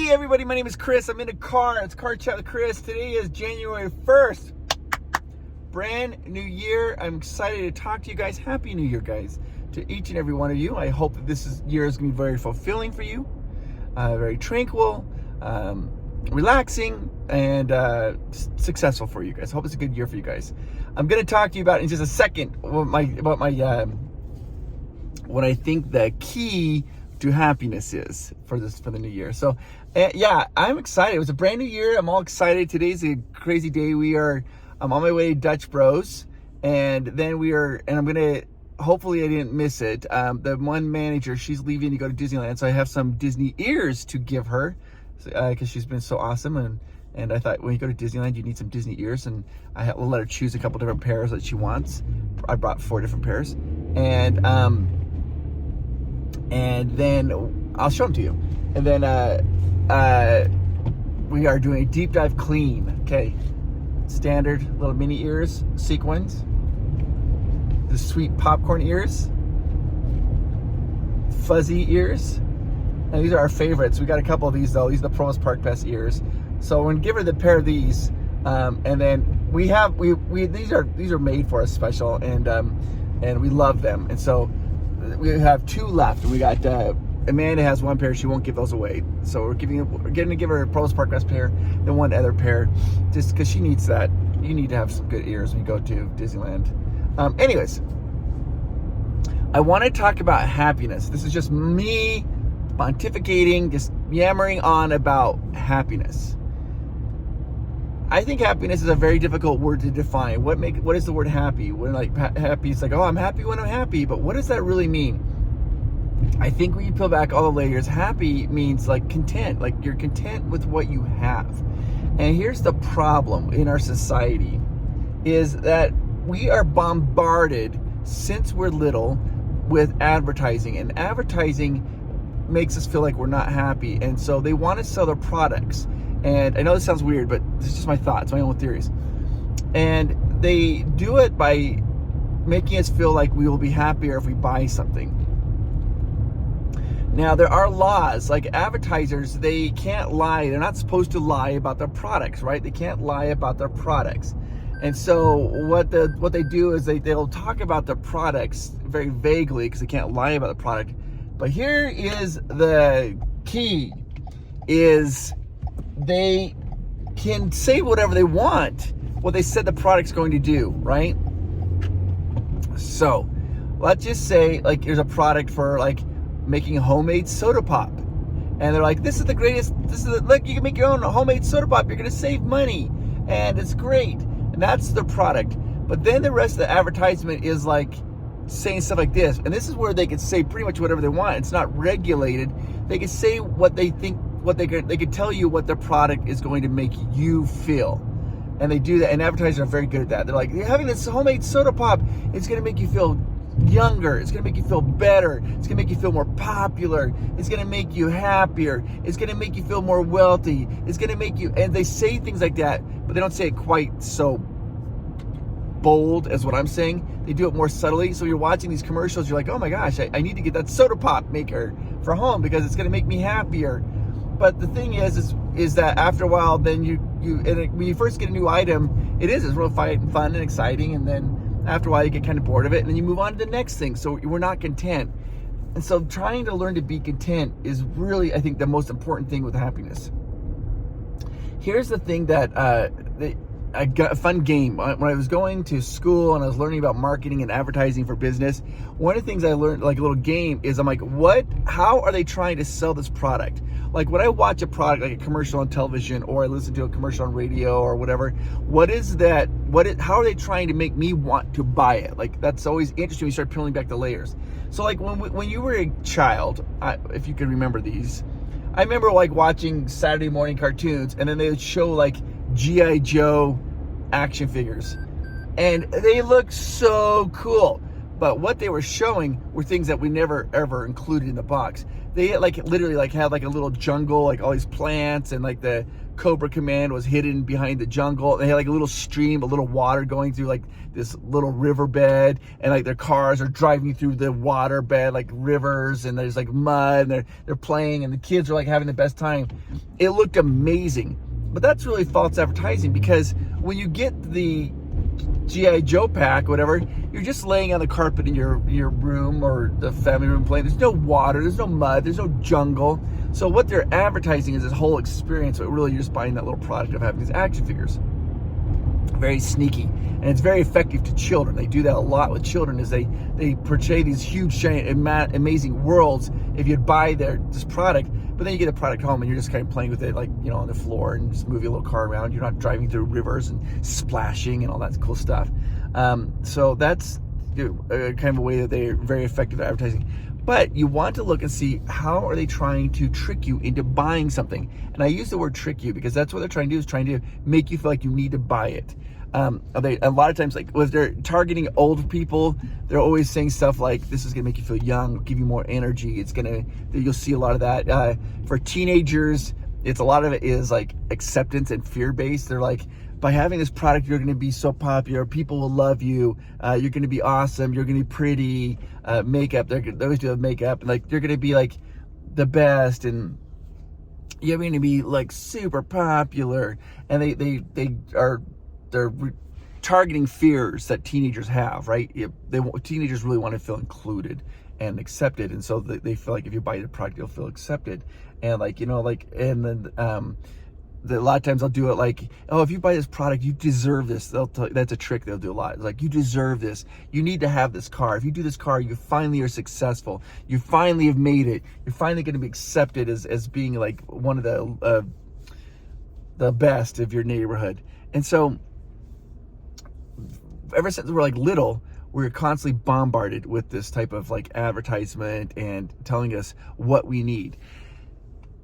Hey everybody, my name is Chris. I'm in a car. It's Car Chat with Chris. Today is January 1st. Brand new year. I'm excited to talk to you guys. Happy New Year, guys, to each and every one of you. I hope that year is going to be very fulfilling for you, very tranquil, relaxing, and successful for you guys. I hope it's a good year for you guys. I'm going to talk to you about in just a second what I think the key to happiness is for the new year. So yeah, I'm excited. It was a brand new year. I'm all excited. Today's a crazy day. I'm on my way to Dutch Bros, and then I'm gonna, hopefully I didn't miss it. The one manager, she's leaving to go to Disneyland, so I have some Disney ears to give her because she's been so awesome, and I thought when you go to Disneyland you need some Disney ears, and will let her choose a couple different pairs that she wants. I brought 4 different pairs, and then I'll show them to you. And then we are doing a deep dive clean. Okay, standard little mini ears, sequins, the sweet popcorn ears, fuzzy ears, and these are our favorites. We got a couple of these though. These are the Provost Park Best ears. So we're gonna give her the pair of these, and then these are made for us special, and we love them. And so we have 2 left. We got Amanda has 1 pair. She won't give those away, so we're going to give her a Provost Park Best pair, then 1 other pair, just because she needs that. You need to have some good ears when you go to Disneyland. Anyways, I want to talk about happiness. This is just me pontificating, just yammering on about happiness. I think happiness is a very difficult word to define. What is the word happy? When happy, it's like, oh, I'm happy when I'm happy, but what does that really mean? I think when you peel back all the layers, happy means like content, like you're content with what you have. And here's the problem in our society is that we are bombarded since we're little with advertising, and advertising makes us feel like we're not happy. And so they want to sell their products. And I know this sounds weird, but this is just my thoughts, my own theories. And they do it by making us feel like we will be happier if we buy something. Now, there are laws, like advertisers, they can't lie. They're not supposed to lie about their products, right? They can't lie about their products. And so what they do is they'll talk about their products very vaguely because they can't lie about the product. But here is the key, is they can say whatever they want, what they said the product's going to do, right? So let's just say like here's a product for like making a homemade soda pop, and they're like, this is the greatest, look, you can make your own homemade soda pop, you're gonna save money, and it's great, and that's the product. But then the rest of the advertisement is like saying stuff like this, and this is where they can say pretty much whatever they want. It's not regulated. They can say what they think, they could tell you what their product is going to make you feel. And they do that, and advertisers are very good at that. They're like, you're having this homemade soda pop, it's going to make you feel younger, it's going to make you feel better, it's going to make you feel more popular, it's going to make you happier, it's going to make you feel more wealthy, it's going to make you, and they say things like that, but they don't say it quite so bold as what I'm saying. They do it more subtly. So you're watching these commercials, you're like, oh my gosh, I need to get that soda pop maker for home because it's going to make me happier. But the thing is that after a while, then when you first get a new item, it's real fun and exciting, and then after a while you get kind of bored of it, and then you move on to the next thing. So we're not content. And so trying to learn to be content is really, I think, the most important thing with happiness. Here's the thing that I got a fun game. When I was going to school and I was learning about marketing and advertising for business, one of the things I learned, like a little game, is I'm like, how are they trying to sell this product? Like when I watch a product, like a commercial on television, or I listen to a commercial on radio or whatever, how are they trying to make me want to buy it? Like that's always interesting when you start peeling back the layers. So like when you were a child, if you can remember these, I remember like watching Saturday morning cartoons, and then they would show like G.I. Joe action figures, and they looked so cool. But what they were showing were things that we never ever included in the box. They like literally like had like a little jungle, like all these plants, and like the Cobra Command was hidden behind the jungle. They had like a little stream, a little water going through like this little riverbed, and like their cars are driving through the water bed like rivers, and there's like mud, and they're playing, and the kids are like having the best time. It looked amazing. But that's really false advertising, because when you get the G.I. Joe pack, whatever, you're just laying on the carpet in your room or the family room playing. There's no water, there's no mud, there's no jungle. So what they're advertising is this whole experience, but really you're just buying that little product of having these action figures. Very sneaky, and it's very effective to children. They do that a lot with children, is they portray these huge, giant, amazing worlds if you buy this product. But then you get a product home and you're just kind of playing with it, like, you know, on the floor, and just moving a little car around. You're not driving through rivers and splashing and all that cool stuff. So that's kind of a way that they're very effective at advertising. But you want to look and see, how are they trying to trick you into buying something? And I use the word trick you because that's what they're trying to do, is trying to make you feel like you need to buy it. A lot of times, like if they're targeting old people, they're always saying stuff like, this is gonna make you feel young, give you more energy. You'll see a lot of that. For teenagers, a lot of it is like acceptance and fear-based. They're like, by having this product, you're gonna be so popular, people will love you, you're gonna be awesome, you're gonna be pretty, makeup, they always do have makeup, and like, you're gonna be like the best, and you're gonna be like super popular. And they're targeting fears that teenagers have, right? Teenagers really want to feel included and accepted, and so they feel like if you buy the product, you'll feel accepted. And like, you know, like, and then a lot of times they'll do it like, oh, if you buy this product, you deserve this. That's a trick they'll do a lot. It's like, you deserve this. You need to have this car. If you do this car, you finally are successful. You finally have made it. You're finally going to be accepted as being like one of the best of your neighborhood. And so ever since we're like little, we're constantly bombarded with this type of like advertisement and telling us what we need.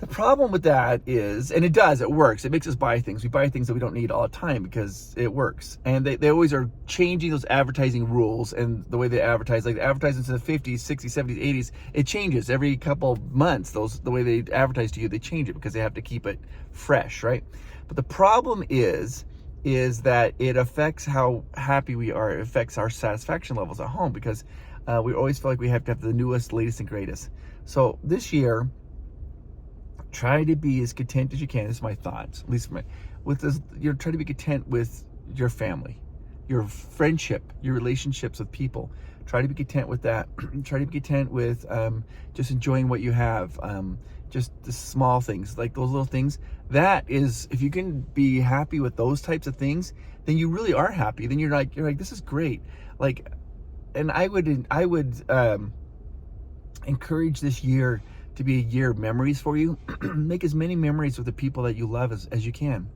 The problem with that is, and it works. It makes us buy things. We buy things that we don't need all the time because it works. And they always are changing those advertising rules and the way they advertise. Like the advertisements in the 50s, 60s, 70s, 80s, it changes every couple months. The way they advertise to you, they change it because they have to keep it fresh, right? But the problem is that it affects how happy we are. It affects our satisfaction levels at home, because we always feel like we have to have the newest, latest, and greatest. So this year, try to be as content as you can. This is my thoughts, at least with this. You're trying to be content with your family, your friendship, your relationships with people. Try to be content with that. Try to be content with just enjoying what you have. Just the small things, like those little things. That is, if you can be happy with those types of things, then you really are happy. Then you're like, this is great. Like, and I would encourage this year to be a year of memories for you. Make as many memories with the people that you love as you can.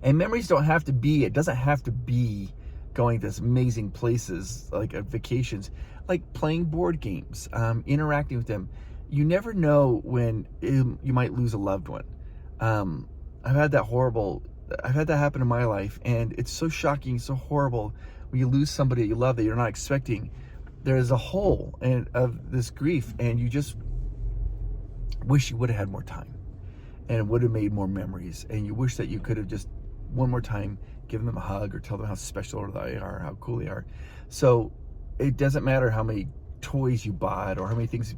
And memories it doesn't have to be going to amazing places like vacations, like playing board games, interacting with them. You never know when you might lose a loved one. I've had that happen in my life, and it's so shocking, so horrible when you lose somebody that you love that you're not expecting. There is a hole of this grief, and you just wish you would have had more time and would have made more memories, and you wish that you could have just one more time given them a hug or tell them how special they are, how cool they are. So it doesn't matter how many toys you bought or how many things.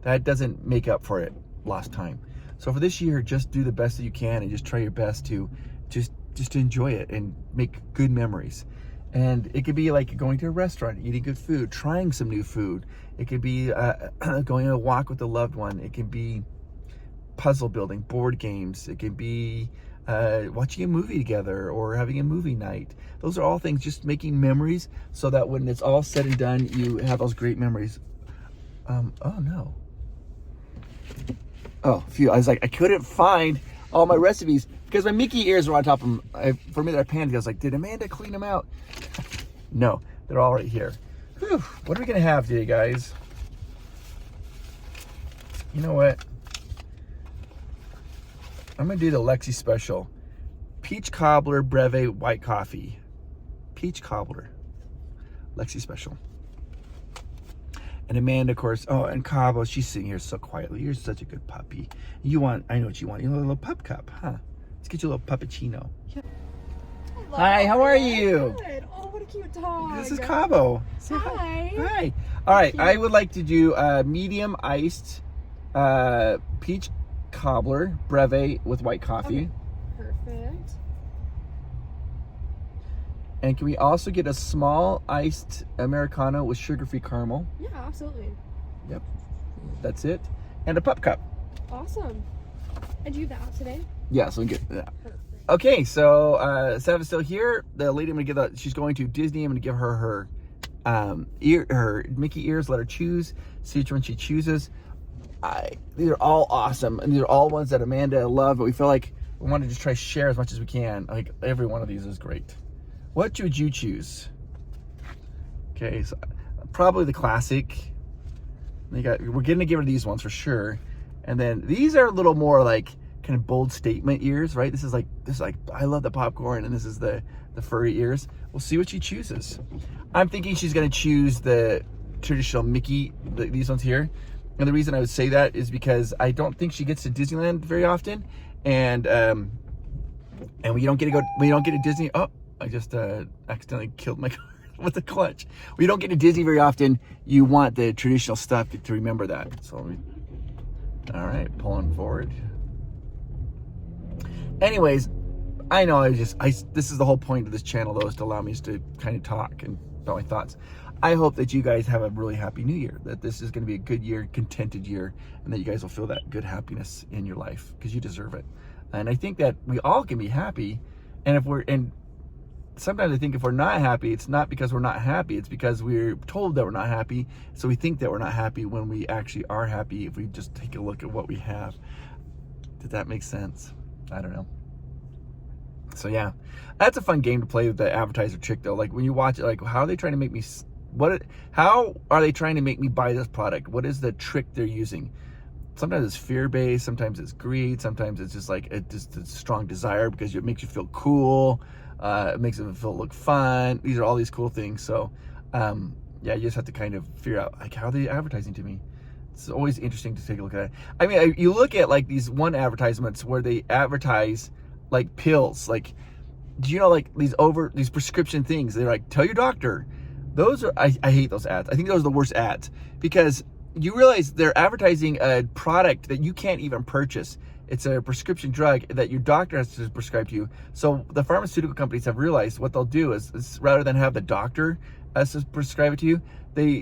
That doesn't make up for it lost time. So for this year, just do the best that you can and just try your best to just to enjoy it and make good memories. And it could be like going to a restaurant, eating good food, trying some new food. It could be going on a walk with a loved one. It can be puzzle building, board games. It can be watching a movie together or having a movie night. Those are all things, just making memories so that when it's all said and done, you have those great memories. Oh no. Oh, phew. I was like, I couldn't find all my recipes because my Mickey ears were on top of them. For me, I panicked. I was like, did Amanda clean them out? No, they're all right here. Whew. What are we going to have today, guys? You know what? I'm going to do the Lexi special. Peach cobbler, breve, white coffee. Peach cobbler. Lexi special. And Amanda, of course. Oh, and Cabo, she's sitting here so quietly. You're such a good puppy. I know what you want. You want a little pup cup, huh? Let's get you a little puppuccino. Yeah. Hi, how are you? Good. Oh, what a cute dog. This is Cabo. Hi. Hi. All right, I would like to do a medium iced peach cobbler breve with white coffee. Okay. Perfect. And can we also get a small iced Americano with sugar-free caramel? Yeah, absolutely. Yep. That's it. And a pup cup. Awesome. And you that today? Yeah, so we get that. Perfect. Okay, so Sav's still she's going to Disney. I'm gonna give her her Mickey ears, let her choose, see which one she chooses. These are all awesome, and these are all ones that Amanda loved, but we feel like we want to just try to share as much as we can. Like every one of these is great. What would you choose? Okay, so probably the classic. We're gonna give her these ones for sure, and then these are a little more like kind of bold statement ears, right? This is like I love the popcorn, and this is the furry ears. We'll see what she chooses. I'm thinking she's gonna choose the traditional Mickey, these ones here. And the reason I would say that is because I don't think she gets to Disneyland very often, and we don't get to Disney. Oh, I just accidentally killed my car with the clutch. We don't get to Disney very often. You want the traditional stuff to remember that. So all right, pulling forward. Anyways, I know this is the whole point of this channel, though, is to allow me to kind of talk and about my thoughts. I hope that you guys have a really happy new year, that this is going to be a good year, contented year, and that you guys will feel that good happiness in your life, because you deserve it. And I think that we all can be happy, and sometimes I think if we're not happy, it's not because we're not happy, it's because we're told that we're not happy, so we think that we're not happy when we actually are happy if we just take a look at what we have. Did that make sense? I don't know. So yeah, that's a fun game to play with the advertiser trick, though. Like when you watch it, like how are they trying to make me, how are they trying to make me buy this product? What is the trick they're using? Sometimes it's fear-based, sometimes it's greed, sometimes it's just like just a strong desire because it makes you feel cool, it makes it look fun. These are all these cool things. So yeah, you just have to kind of figure out like how are they advertising to me. It's always interesting to take a look at it. I mean, you look at like these one advertisements where they advertise like pills, like, do you know, like these prescription things, they're like, tell your doctor. Those are, I hate those ads. I think those are the worst ads, because you realize they're advertising a product that you can't even purchase. It's a prescription drug that your doctor has to prescribe to you. So the pharmaceutical companies have realized what they'll do is rather than have the doctor prescribe it to you,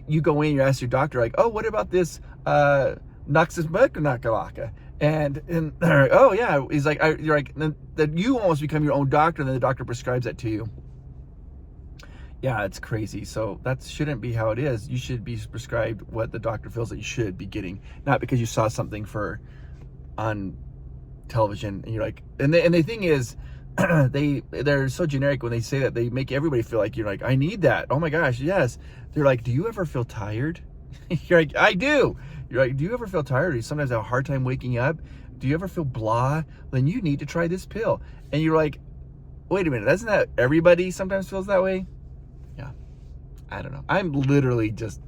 you go in, you ask your doctor, like, oh, what about this Noxus, and oh yeah, he's like, you're like, then you almost become your own doctor, and then the doctor prescribes that to you. Yeah, it's crazy. So that shouldn't be how it is. You should be prescribed what the doctor feels that you should be getting, not because you saw something on television and you're like, and the thing is, they're so generic when they say that. They make everybody feel like you're like, I need that. Oh my gosh, yes. They're like, do you ever feel tired? You're like, I do. You're like, do you ever feel tired? Or you sometimes have a hard time waking up? Do you ever feel blah? Then you need to try this pill. And you're like, wait a minute, doesn't that everybody sometimes feels that way? Yeah, I don't know. I'm literally just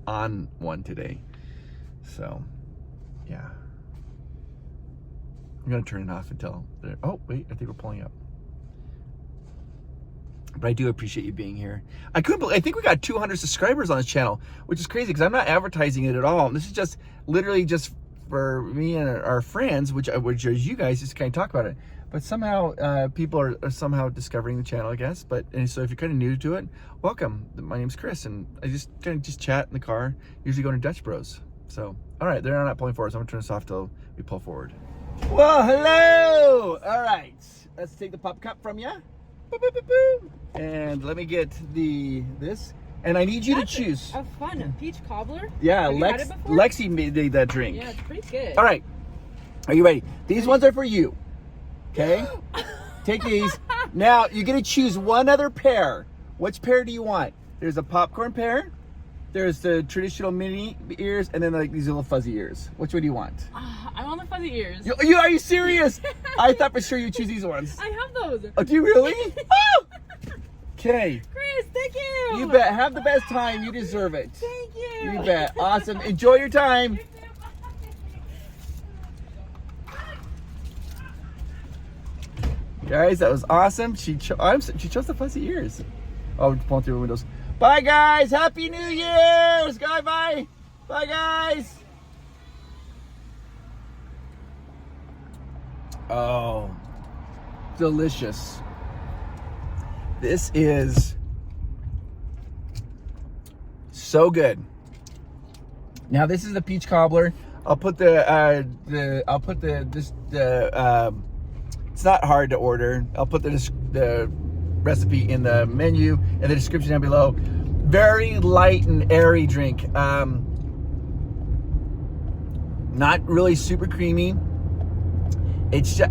on one today. So, yeah. I'm gonna turn it off until oh wait, I think we're pulling up. But I do appreciate you being here. I think we got 200 subscribers on this channel, which is crazy because I'm not advertising it at all. This is just literally just for me and our friends, which is you guys, just kind of talk about it. But somehow people are somehow discovering the channel, I guess. And so if you're kind of new to it, welcome. My name's Chris, and I just kind of just chat in the car, usually going to Dutch Bros. So, all right, they're not pulling forward, so I'm gonna turn this off till we pull forward. Well, hello. All right, let's take the pop cup from you. Boop, boop, boop, boop. And let me get this. And I need you to choose. A fun peach cobbler. Yeah, Have you had it before? Lexi made that drink. Yeah, it's pretty good. All right, are you ready? These ones are for you. Okay, take these. Now you're gonna choose one other pair. Which pair do you want? There's a popcorn pair. There's the traditional mini ears, and then like these little fuzzy ears. Which one do you want? I want the fuzzy ears. Are you serious? I thought for sure you'd choose these ones. I have those. Oh, do you really? Oh! Okay. Chris, thank you. You bet. Have the best time. You deserve it. Thank you. you. You bet. Awesome. Enjoy your time. Guys, that was awesome. She chose the fuzzy ears. Oh, pulling through the windows. Bye, guys. Happy New Year's. Bye, bye. Bye, guys. Oh, delicious. This is so good. Now, this is the peach cobbler. I'll put it's not hard to order. I'll put the recipe in the menu and the description down below. Very light and airy drink. Not really super creamy. It's a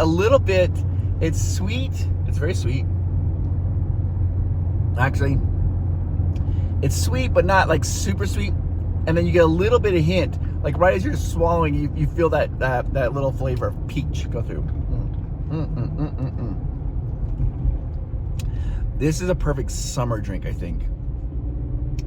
little bit. It's sweet. It's very sweet. Actually, it's sweet, but not like super sweet. And then you get a little bit of hint, like right as you're swallowing, you feel that little flavor of peach go through. This is a perfect summer drink, I think.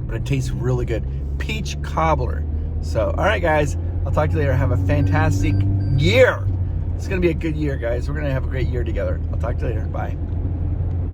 But it tastes really good. Peach cobbler. So, all right, guys. I'll talk to you later. Have a fantastic year. It's going to be a good year, guys. We're going to have a great year together. I'll talk to you later. Bye.